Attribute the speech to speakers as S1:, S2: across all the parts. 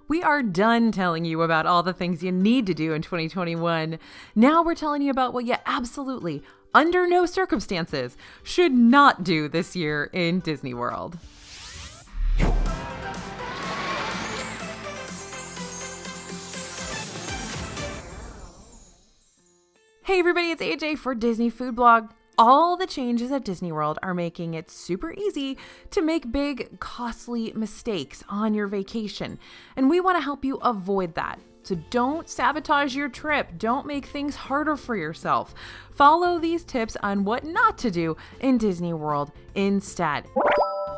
S1: We are done telling you about all the things you need to do in 2021. Now we're telling you about what you absolutely, under no circumstances, should not do this year in Disney World. Hey everybody, it's AJ for Disney Food Blog. All the changes at Disney World are making it super easy to make big, costly mistakes on your vacation. And we want to help you avoid that. So don't sabotage your trip. Don't make things harder for yourself. Follow these tips on what not to do in Disney World instead.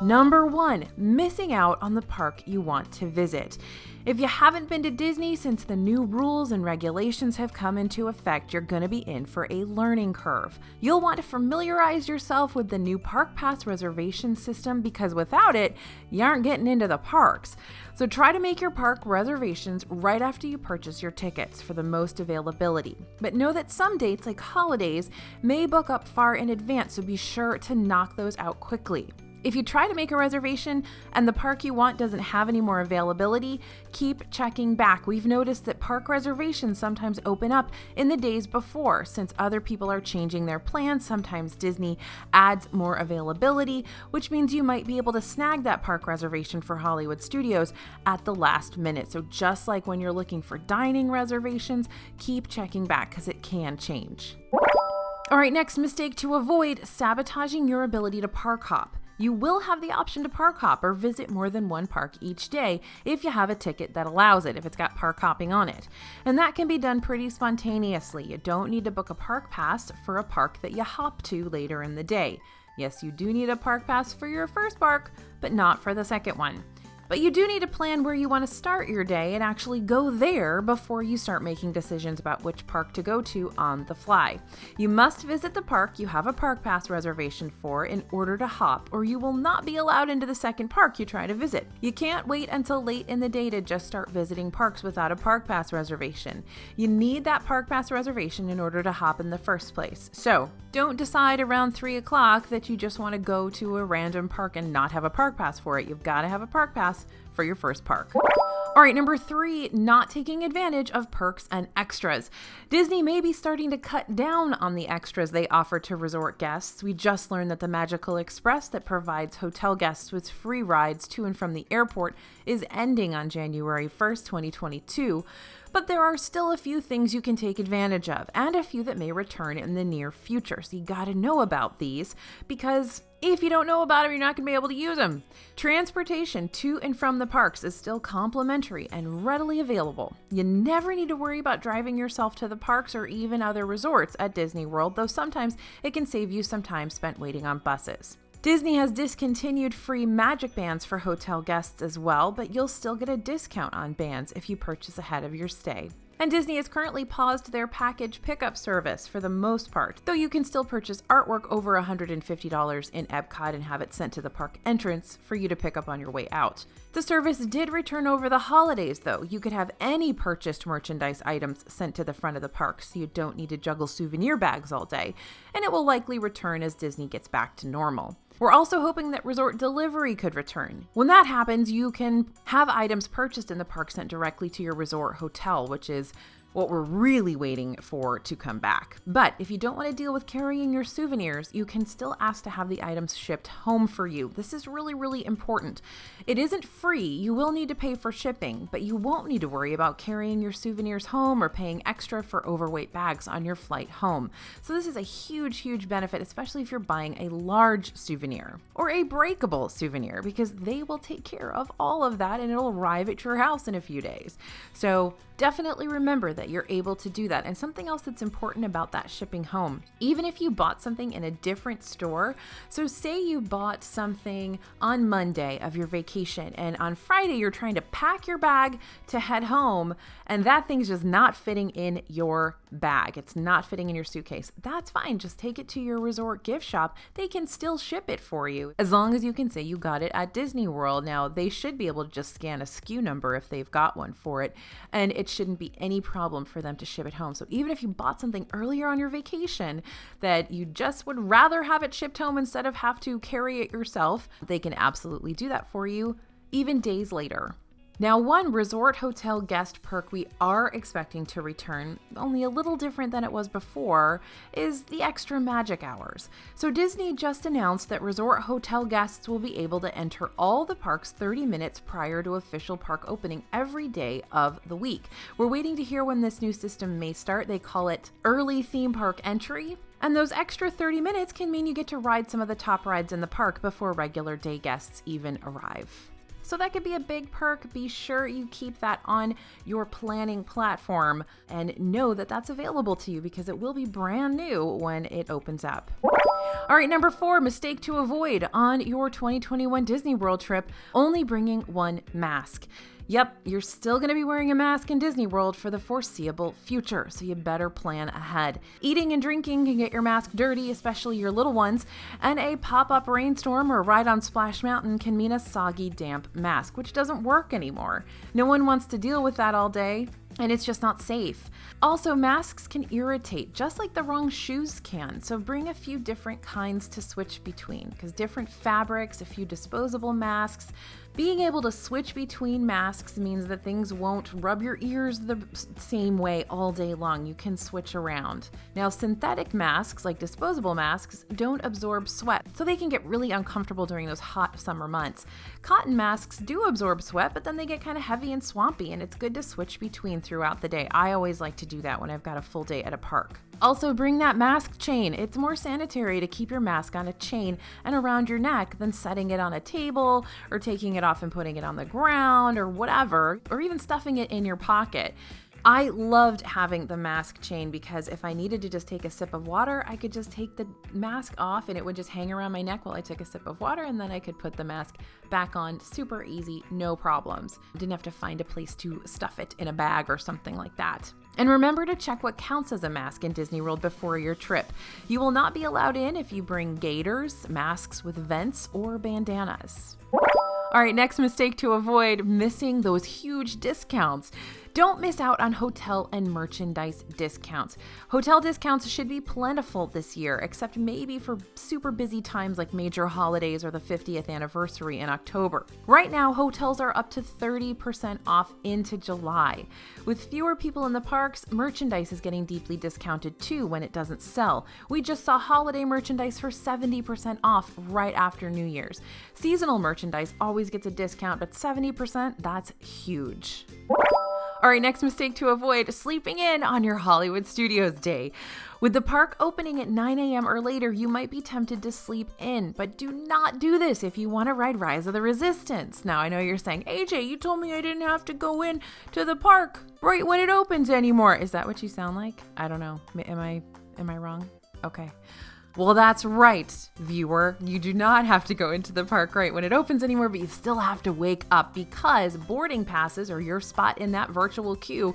S1: Number 1, missing out on the park you want to visit. If you haven't been to Disney since the new rules and regulations have come into effect, you're going to be in for a learning curve. You'll want to familiarize yourself with the new Park Pass reservation system because without it, you aren't getting into the parks. So try to make your park reservations right after you purchase your tickets for the most availability. But know that some dates, like holidays, may book up far in advance, so be sure to knock those out quickly. If you try to make a reservation and the park you want doesn't have any more availability, keep checking back. We've noticed that park reservations sometimes open up in the days before. Since other people are changing their plans, sometimes Disney adds more availability, which means you might be able to snag that park reservation for Hollywood Studios at the last minute. So just like when you're looking for dining reservations, keep checking back because it can change. All right, next mistake to avoid: sabotaging your ability to park hop. You will have the option to park hop or visit more than one park each day if you have a ticket that allows it, if it's got park hopping on it. And that can be done pretty spontaneously. You don't need to book a park pass for a park that you hop to later in the day. Yes, you do need a park pass for your first park, but not for the second one. But you do need to plan where you want to start your day and actually go there before you start making decisions about which park to go to on the fly. You must visit the park you have a park pass reservation for in order to hop, or you will not be allowed into the second park you try to visit. You can't wait until late in the day to just start visiting parks without a park pass reservation. You need that park pass reservation in order to hop in the first place. So don't decide around 3 o'clock that you just want to go to a random park and not have a park pass for it. You've got to have a park pass for your first park. All right, number 3, not taking advantage of perks and extras. Disney may be starting to cut down on the extras they offer to resort guests. We just learned that the Magical Express that provides hotel guests with free rides to and from the airport is ending on January 1st, 2022. But there are still a few things you can take advantage of, and a few that may return in the near future. So you gotta know about these, because if you don't know about them, you're not gonna be able to use them. Transportation to and from the parks is still complimentary and readily available. You never need to worry about driving yourself to the parks or even other resorts at Disney World, though sometimes it can save you some time spent waiting on buses. Disney has discontinued free Magic Bands for hotel guests as well, but you'll still get a discount on bands if you purchase ahead of your stay. And Disney has currently paused their package pickup service for the most part, though you can still purchase artwork over $150 in Epcot and have it sent to the park entrance for you to pick up on your way out. The service did return over the holidays, though. You could have any purchased merchandise items sent to the front of the park, so you don't need to juggle souvenir bags all day, and it will likely return as Disney gets back to normal. We're also hoping that resort delivery could return. When that happens, you can have items purchased in the park sent directly to your resort hotel, which is what we're really waiting for to come back. But if you don't want to deal with carrying your souvenirs, you can still ask to have the items shipped home for you. This is really, really important. It isn't free. You will need to pay for shipping, but you won't need to worry about carrying your souvenirs home or paying extra for overweight bags on your flight home. So this is a huge, huge benefit, especially if you're buying a large souvenir or a breakable souvenir, because they will take care of all of that and it'll arrive at your house in a few days. So definitely remember that you're able to do that. And something else that's important about that shipping home, even if you bought something in a different store, so say you bought something on Monday of your vacation and on Friday you're trying to pack your bag to head home and that thing's just not fitting in your bag. It's not fitting in your suitcase. That's fine. Just take it to your resort gift shop. They can still ship it for you as long as you can say you got it at Disney World. Now, they should be able to just scan a SKU number if they've got one for it, and it shouldn't be any problem for them to ship it home. So even if you bought something earlier on your vacation that you just would rather have it shipped home instead of have to carry it yourself, they can absolutely do that for you even days later. Now, one resort hotel guest perk we are expecting to return, only a little different than it was before, is the extra magic hours. So Disney just announced that resort hotel guests will be able to enter all the parks 30 minutes prior to official park opening every day of the week. We're waiting to hear when this new system may start. They call it early theme park entry. And those extra 30 minutes can mean you get to ride some of the top rides in the park before regular day guests even arrive. So that could be a big perk. Be sure you keep that on your planning platform and know that that's available to you because it will be brand new when it opens up. All right, number 4, mistake to avoid on your 2021 Disney World trip, only bringing one mask. Yep, you're still going to be wearing a mask in Disney World for the foreseeable future, so you better plan ahead. Eating and drinking can get your mask dirty, especially your little ones, and a pop-up rainstorm or ride on Splash Mountain can mean a soggy, damp mask, which doesn't work anymore. No one wants to deal with that all day, and it's just not safe. Also, masks can irritate, just like the wrong shoes can, so bring a few different kinds to switch between, because different fabrics, a few disposable masks. Being able to switch between masks means that things won't rub your ears the same way all day long. You can switch around. Now, synthetic masks, like disposable masks, don't absorb sweat, so they can get really uncomfortable during those hot summer months. Cotton masks do absorb sweat, but then they get kind of heavy and swampy, and it's good to switch between throughout the day. I always like to do that when I've got a full day at a park. Also, bring that mask chain. It's more sanitary to keep your mask on a chain and around your neck than setting it on a table or taking it off and putting it on the ground or whatever, or even stuffing it in your pocket. I loved having the mask chain because if I needed to just take a sip of water, I could just take the mask off and it would just hang around my neck while I took a sip of water, and then I could put the mask back on super easy, no problems. Didn't have to find a place to stuff it in a bag or something like that. And remember to check what counts as a mask in Disney World before your trip. You will not be allowed in if you bring gaiters, masks with vents, or bandanas. All right, next mistake to avoid, missing those huge discounts. Don't miss out on hotel and merchandise discounts. Hotel discounts should be plentiful this year, except maybe for super busy times like major holidays or the 50th anniversary in October. Right now, hotels are up to 30% off into July. With fewer people in the parks, merchandise is getting deeply discounted too when it doesn't sell. We just saw holiday merchandise for 70% off right after New Year's. Seasonal merchandise always gets a discount, but 70%, that's huge. All right, next mistake to avoid, sleeping in on your Hollywood Studios day. With the park opening at 9 a.m. or later, you might be tempted to sleep in, but do not do this if you want to ride Rise of the Resistance. Now, I know you're saying, AJ, you told me I didn't have to go in to the park right when it opens anymore. Is that what you sound like? I don't know. Am I wrong? Okay. Well, that's right, viewer. You do not have to go into the park right when it opens anymore, but you still have to wake up because boarding passes, or your spot in that virtual queue,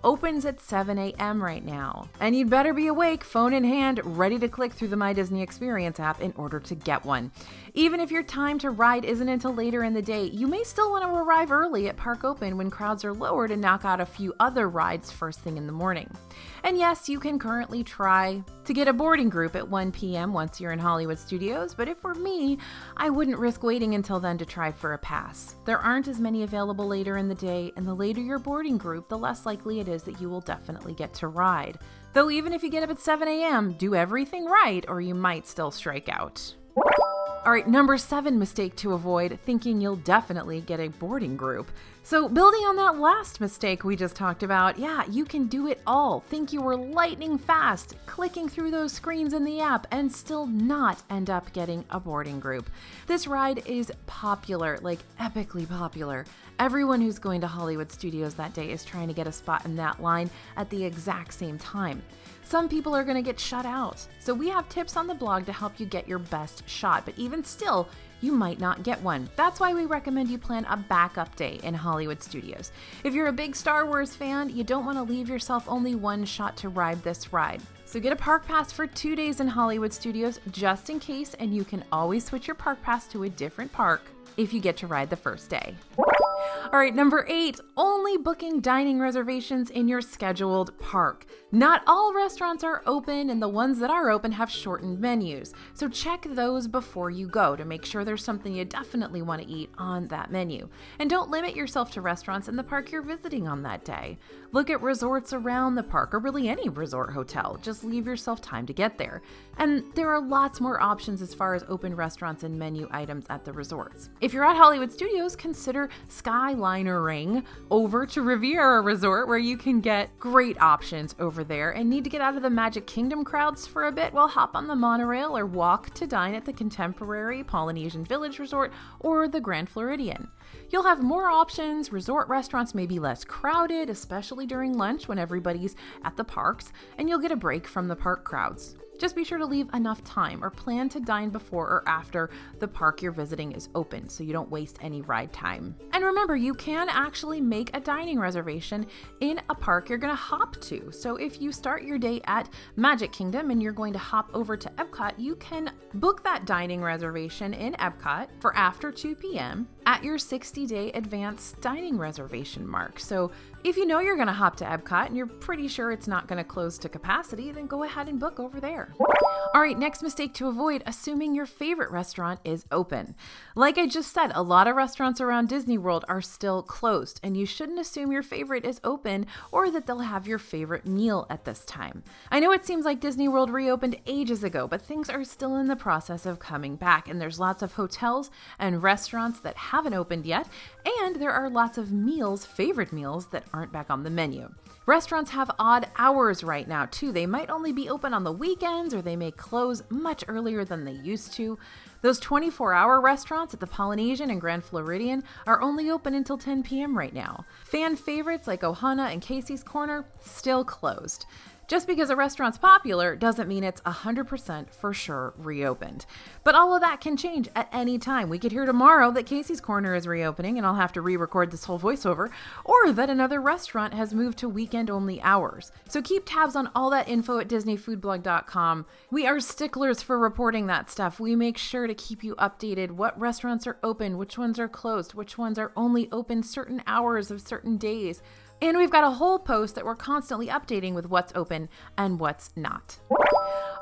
S1: opens at 7 a.m. right now. And you'd better be awake, phone in hand, ready to click through the My Disney Experience app in order to get one. Even if your time to ride isn't until later in the day, you may still want to arrive early at park open when crowds are lower to knock out a few other rides first thing in the morning. And yes, you can currently try to get a boarding group at 1 p.m. once you're in Hollywood Studios, but if it were me, I wouldn't risk waiting until then to try for a pass. There aren't as many available later in the day, and the later your boarding group, the less likely it is that you will definitely get to ride. Though even if you get up at 7 a.m., do everything right, or you might still strike out. All right, number 7 mistake to avoid, thinking you'll definitely get a boarding group. So building on that last mistake we just talked about, yeah, you can do it all. Think you were lightning fast, clicking through those screens in the app, and still not end up getting a boarding group. This ride is popular, like epically popular. Everyone who's going to Hollywood Studios that day is trying to get a spot in that line at the exact same time. Some people are going to get shut out. So we have tips on the blog to help you get your best shot, but even still, you might not get one. That's why we recommend you plan a backup day in Hollywood Studios. If you're a big Star Wars fan, you don't want to leave yourself only one shot to ride this ride. So get a park pass for 2 days in Hollywood Studios just in case, and you can always switch your park pass to a different park if you get to ride the first day. All right, number 8, only booking dining reservations in your scheduled park. Not all restaurants are open, and the ones that are open have shortened menus. So check those before you go to make sure there's something you definitely want to eat on that menu. And don't limit yourself to restaurants in the park you're visiting on that day. Look at resorts around the park, or really any resort hotel. Just leave yourself time to get there. And there are lots more options as far as open restaurants and menu items at the resorts. If you're at Hollywood Studios, consider Skyliner-ing over to Riviera Resort, where you can get great options over there. And need to get out of the Magic Kingdom crowds for a bit? Well, hop on the monorail or walk to dine at the Contemporary Polynesian Village Resort or the Grand Floridian. You'll have more options. Resort restaurants may be less crowded, especially during lunch when everybody's at the parks, and you'll get a break from the park crowds. Just be sure to leave enough time or plan to dine before or after the park you're visiting is open so you don't waste any ride time. And remember, you can actually make a dining reservation in a park you're going to hop to. So if you start your day at Magic Kingdom and you're going to hop over to Epcot, you can book that dining reservation in Epcot for after 2 p.m. at your 60-day advanced dining reservation mark. So if you know you're going to hop to Epcot and you're pretty sure it's not going to close to capacity, then go ahead and book over there. All right, next mistake to avoid, assuming your favorite restaurant is open. Like I just said, a lot of restaurants around Disney World are still closed, and you shouldn't assume your favorite is open or that they'll have your favorite meal at this time. I know it seems like Disney World reopened ages ago, but things are still in the process of coming back, and there's lots of hotels and restaurants that haven't opened yet, and there are lots of favorite meals that aren't back on the menu. Restaurants have odd hours right now, too. They might only be open on the weekends, or they may close much earlier than they used to. Those 24-hour restaurants at the Polynesian and Grand Floridian are only open until 10 p.m. right now. Fan favorites like Ohana and Casey's Corner, still closed. Just because a restaurant's popular doesn't mean it's 100% for sure reopened. But all of that can change at any time. We could hear tomorrow that Casey's Corner is reopening and I'll have to re-record this whole voiceover, or that another restaurant has moved to weekend-only hours. So keep tabs on all that info at DisneyFoodblog.com. We are sticklers for reporting that stuff. We make sure to keep you updated what restaurants are open, which ones are closed, which ones are only open certain hours of certain days. And we've got a whole post that we're constantly updating with what's open and what's not.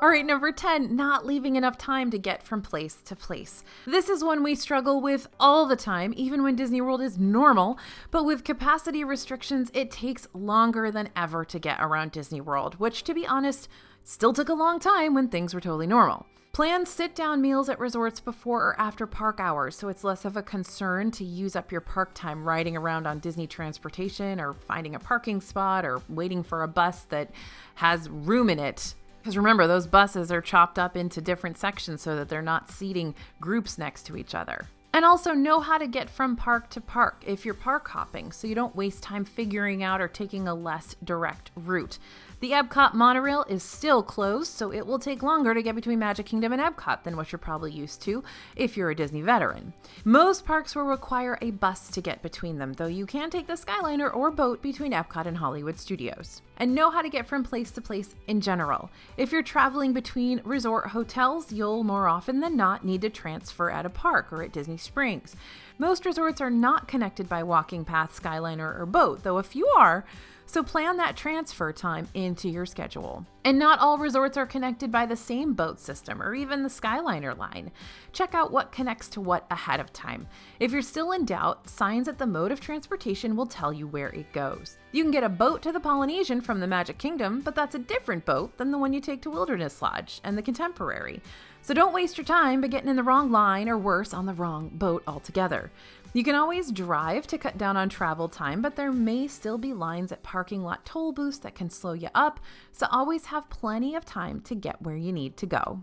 S1: All right, number 10, not leaving enough time to get from place to place. This is one we struggle with all the time, even when Disney World is normal. But with capacity restrictions, it takes longer than ever to get around Disney World, which, to be honest, still took a long time when things were totally normal. Plan sit-down meals at resorts before or after park hours, so it's less of a concern to use up your park time riding around on Disney transportation or finding a parking spot or waiting for a bus that has room in it. Because remember, those buses are chopped up into different sections so that they're not seating groups next to each other. And also know how to get from park to park if you're park hopping, so you don't waste time figuring out or taking a less direct route. The Epcot monorail is still closed, so it will take longer to get between Magic Kingdom and Epcot than what you're probably used to if you're a Disney veteran. Most parks will require a bus to get between them, though you can take the Skyliner or boat between Epcot and Hollywood Studios. And know how to get from place to place in general. If you're traveling between resort hotels, you'll more often than not need to transfer at a park or at Disney Springs. Most resorts are not connected by walking path, Skyliner, or boat, though a few are. So plan that transfer time into your schedule. And not all resorts are connected by the same boat system or even the Skyliner line. Check out what connects to what ahead of time. If you're still in doubt, signs at the mode of transportation will tell you where it goes. You can get a boat to the Polynesian from the Magic Kingdom, but that's a different boat than the one you take to Wilderness Lodge and the Contemporary. So don't waste your time by getting in the wrong line or worse, on the wrong boat altogether. You can always drive to cut down on travel time, but there may still be lines at parking lot toll booths that can slow you up, so always have plenty of time to get where you need to go.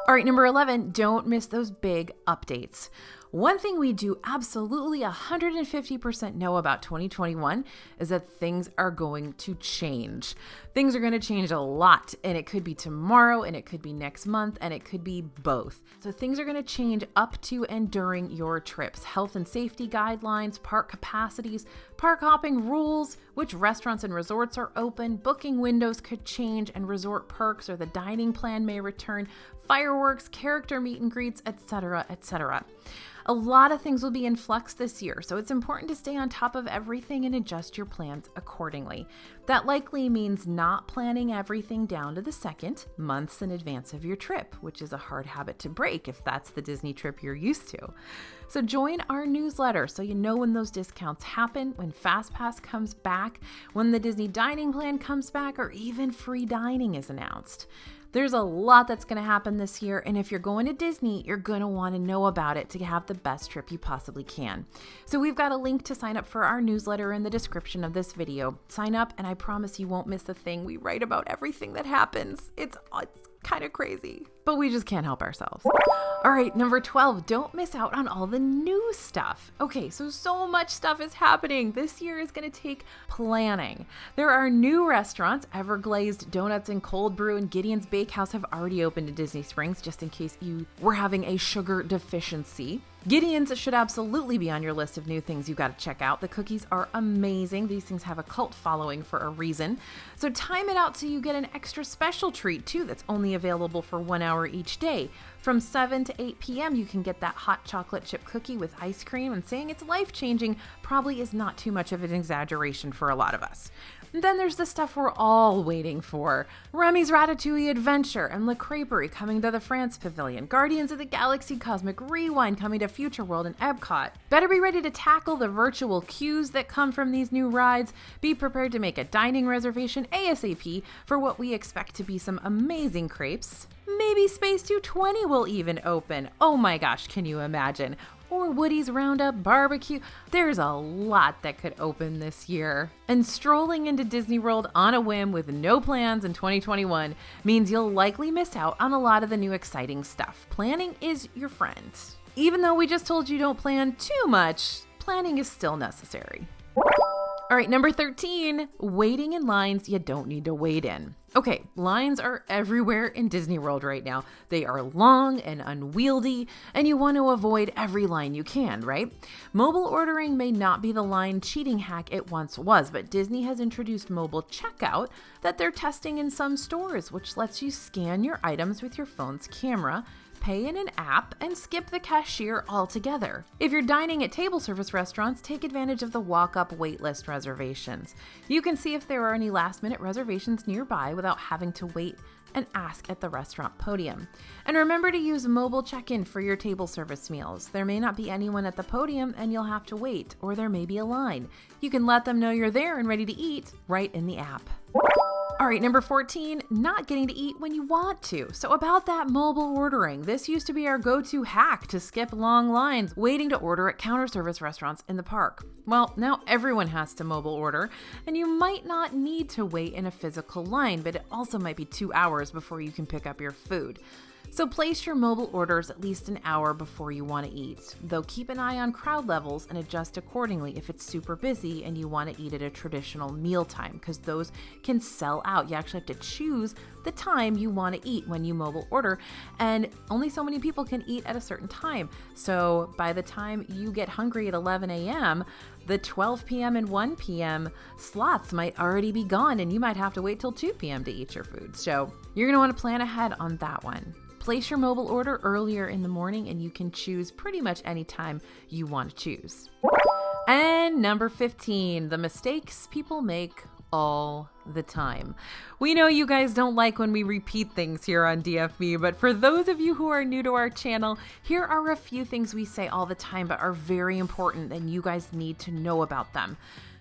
S1: All right, number 11, don't miss those big updates. One thing we do absolutely 150% know about 2021 is that things are going to change. Things are going to change a lot, and it could be tomorrow, and it could be next month, and it could be both. So things are going to change up to and during your trips. Health and safety guidelines, park capacities, park hopping rules, which restaurants and resorts are open, booking windows could change, and resort perks or the dining plan may return, fireworks, character meet and greets, etc., etc. A lot of things will be in flux this year, so it's important to stay on top of everything and adjust your plans accordingly. That likely means not planning everything down to the second, months in advance of your trip, which is a hard habit to break if that's the Disney trip you're used to. So join our newsletter so you know when those discounts happen, when FastPass comes back, when the Disney dining plan comes back, or even free dining is announced. There's a lot that's going to happen this year, and if you're going to Disney, you're going to want to know about it to have the best trip you possibly can. So we've got a link to sign up for our newsletter in the description of this video. Sign up, and I promise you won't miss a thing. We write about everything that happens. It's kind of crazy, but we just can't help ourselves. All right, number 12, don't miss out on all the new stuff. Okay, so much stuff is happening. This year is going to take planning. There are new restaurants. Everglazed Donuts and Cold Brew and Gideon's Bakehouse have already opened in Disney Springs, just in case you were having a sugar deficiency. Gideon's should absolutely be on your list of new things you got to check out. The cookies are amazing. These things have a cult following for a reason. So time it out so you get an extra special treat too that's only available for 1 hour each day. From 7 to 8 p.m. you can get that hot chocolate chip cookie with ice cream, and saying it's life-changing probably is not too much of an exaggeration for a lot of us. And then there's the stuff we're all waiting for. Remy's Ratatouille Adventure and Le Crêperie coming to the France Pavilion. Guardians of the Galaxy Cosmic Rewind coming to Future World and Epcot. Better be ready to tackle the virtual queues that come from these new rides. Be prepared to make a dining reservation ASAP for what we expect to be some amazing crepes. Maybe Space 220 will even open. Oh my gosh, can you imagine? Or Woody's Roundup Barbecue. There's a lot that could open this year. And strolling into Disney World on a whim with no plans in 2021 means you'll likely miss out on a lot of the new exciting stuff. Planning is your friend. Even though we just told you don't plan too much, planning is still necessary. All right, number 13, waiting in lines you don't need to wait in. Okay, lines are everywhere in Disney World right now. They are long and unwieldy, and you want to avoid every line you can, right? Mobile ordering may not be the line cheating hack it once was, but Disney has introduced mobile checkout that they're testing in some stores, which lets you scan your items with your phone's camera, pay in an app, and skip the cashier altogether. If you're dining at table service restaurants, take advantage of the walk-up waitlist reservations. You can see if there are any last-minute reservations nearby without having to wait and ask at the restaurant podium. And remember to use mobile check-in for your table service meals. There may not be anyone at the podium and you'll have to wait, or there may be a line. You can let them know you're there and ready to eat right in the app. All right, number 14, not getting to eat when you want to. So about that mobile ordering, this used to be our go-to hack to skip long lines waiting to order at counter service restaurants in the park. Well, now everyone has to mobile order, and you might not need to wait in a physical line, but it also might be 2 hours before you can pick up your food. So place your mobile orders at least an hour before you want to eat, though keep an eye on crowd levels and adjust accordingly if it's super busy and you want to eat at a traditional mealtime, because those can sell out. You actually have to choose the time you want to eat when you mobile order, and only so many people can eat at a certain time. So by the time you get hungry at 11 a.m., the 12 p.m. and 1 p.m. slots might already be gone, and you might have to wait till 2 p.m. to eat your food. So you're going to want to plan ahead on that one. Place your mobile order earlier in the morning and you can choose pretty much any time you want to choose. And number 15, the mistakes people make all the time. We know you guys don't like when we repeat things here on DFB, but for those of you who are new to our channel, here are a few things we say all the time but are very important and you guys need to know about them.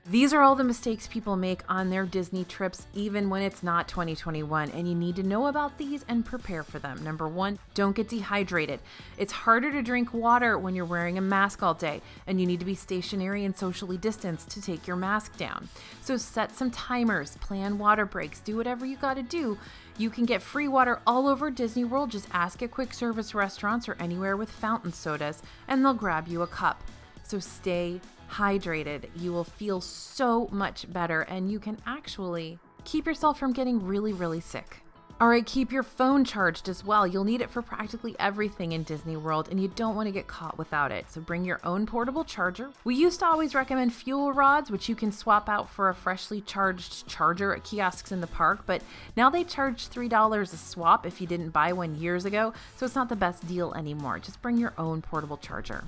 S1: These are all the mistakes people make on their Disney trips, even when it's not 2021, and you need to know about these and prepare for them. Number 1, don't get dehydrated. It's harder to drink water when you're wearing a mask all day, and you need to be stationary and socially distanced to take your mask down. So set some timers, plan water breaks, do whatever you gotta do. You can get free water all over Disney World. Just ask at quick service restaurants or anywhere with fountain sodas, and they'll grab you a cup. So stay hydrated. You will feel so much better, and you can actually keep yourself from getting really, really sick. All right, keep your phone charged as well. You'll need it for practically everything in Disney World, and you don't want to get caught without it. So bring your own portable charger. We used to always recommend fuel rods, which you can swap out for a freshly charged charger at kiosks in the park, but now they charge $3 a swap if you didn't buy one years ago, so it's not the best deal anymore. Just bring your own portable charger.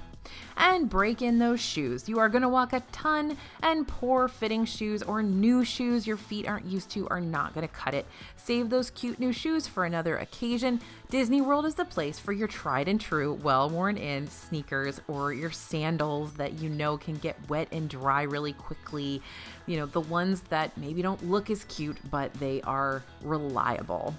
S1: And break in those shoes. You are going to walk a ton, and poor fitting shoes or new shoes your feet aren't used to are not going to cut it. Save those cute new shoes for another occasion. Disney World is the place for your tried and true, well-worn in sneakers or your sandals that you know can get wet and dry really quickly. You know, the ones that maybe don't look as cute, but they are reliable.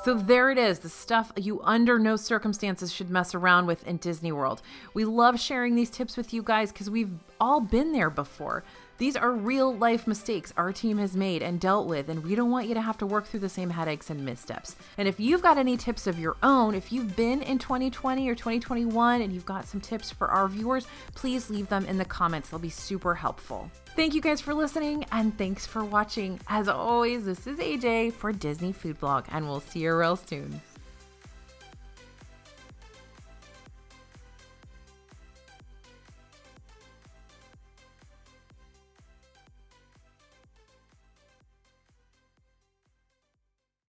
S1: So there it is, the stuff you under no circumstances should mess around with in Disney World. We love sharing these tips with you guys because we've all been there before. These are real life mistakes our team has made and dealt with, and we don't want you to have to work through the same headaches and missteps. And if you've got any tips of your own, if you've been in 2020 or 2021 and you've got some tips for our viewers, please leave them in the comments. They'll be super helpful. Thank you guys for listening, and thanks for watching. As always, this is AJ for Disney Food Blog, and we'll see you real soon.